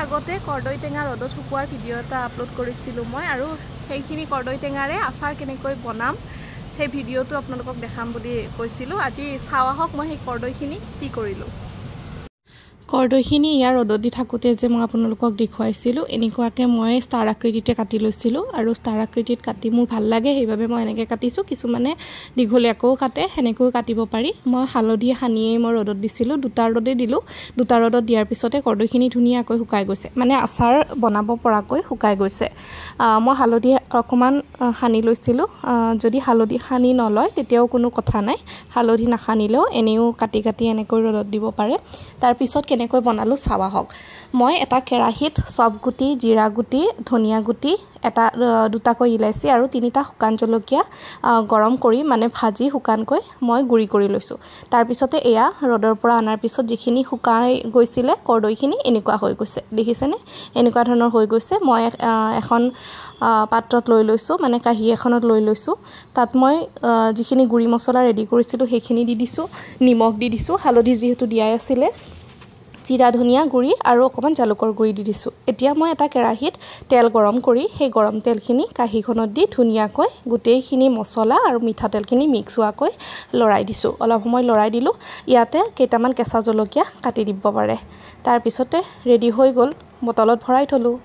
আগতে কৰ্দৈ টেঙা ৰ'দত শুকুৱাৰ ভিডিঅ' এটা আপলোড কৰিছিলোঁ মই আৰু সেইখিনি কৰ্দৈ টেঙাৰে আচাৰ কেনেকৈ বনাম সেই ভিডিঅ'টো আপোনালোকক দেখাম বুলি কৈছিলোঁ। আজি চাওঁ আহক মই সেই কৰ্দৈখিনি কি কৰিলোঁ। কৰ্দৈখিনি ইয়াৰ ৰ'দত দি থাকোঁতে যে মই আপোনালোকক দেখুৱাইছিলোঁ এনেকুৱাকৈ মই ষ্টাৰ আকৃতিতে কাটি লৈছিলোঁ আৰু ষ্টাৰ আকৃতিত কাটি মোৰ ভাল লাগে সেইবাবে মই এনেকৈ কাটিছোঁ। কিছুমানে দীঘলীয়াকৈও কাটে, সেনেকৈও কাটিব পাৰি। মই হালধি সানিয়েই মই ৰ'দত দিছিলোঁ, দুটা ৰ'দে দিলোঁ। দুটা ৰ'দত দিয়াৰ পিছতে কৰ্দৈখিনি ধুনীয়াকৈ শুকাই গৈছে, মানে আচাৰ বনাব পৰাকৈ শুকাই গৈছে। মই হালধি অকণমান সানি লৈছিলোঁ। যদি হালধি সানি নলয় তেতিয়াও কোনো কথা নাই, হালধি নাসানিলেও এনেও কাটি কাটি এনেকৈ ৰ'দত দিব পাৰে। তাৰপিছত কেনেকৈ বনালোঁ চাওঁ আহক। মই এটা কেৰাহীত চব গুটি, জিৰা গুটি, ধনিয়া গুটি, দুটাকৈ ইলাচি আৰু 3টা শুকান জলকীয়া গৰম কৰি মানে ভাজি শুকানকৈ মই গুড়ি কৰি লৈছোঁ। তাৰপিছতে এয়া ৰ'দৰ পৰা অনাৰ পিছত যিখিনি শুকাই গৈছিলে কৰ্দৈখিনি এনেকুৱা হৈ গৈছে, দেখিছেনে? এনেকুৱা ধৰণৰ হৈ গৈছে। মই এখন পাত্ৰত লৈ লৈছোঁ, মানে কাঁহী এখনত লৈ লৈছোঁ। তাত মই যিখিনি গুড়ি মছলা ৰেডি কৰিছিলোঁ সেইখিনি দি দিছোঁ, নিমখ দি দিছোঁ, হালধি যিহেতু দিয়াই আছিলে, জিৰা ধনিয়া গুড়ি আৰু অকণমান জালুকৰ গুড়ি দি দিছোঁ। এতিয়া মই এটা কেৰাহীত তেল গৰম কৰি সেই গৰম তেলখিনি কাঁহীখনত দি ধুনীয়াকৈ গোটেইখিনি মছলা আৰু মিঠাতেলখিনি মিক্স হোৱাকৈ লৰাই দিছোঁ। অলপ সময় লৰাই দিলোঁ। ইয়াতে কেইটামান কেঁচা জলকীয়া কাটি দিব পাৰে। তাৰপিছতে ৰেডি হৈ গ'ল, বটলত ভৰাই থলোঁ।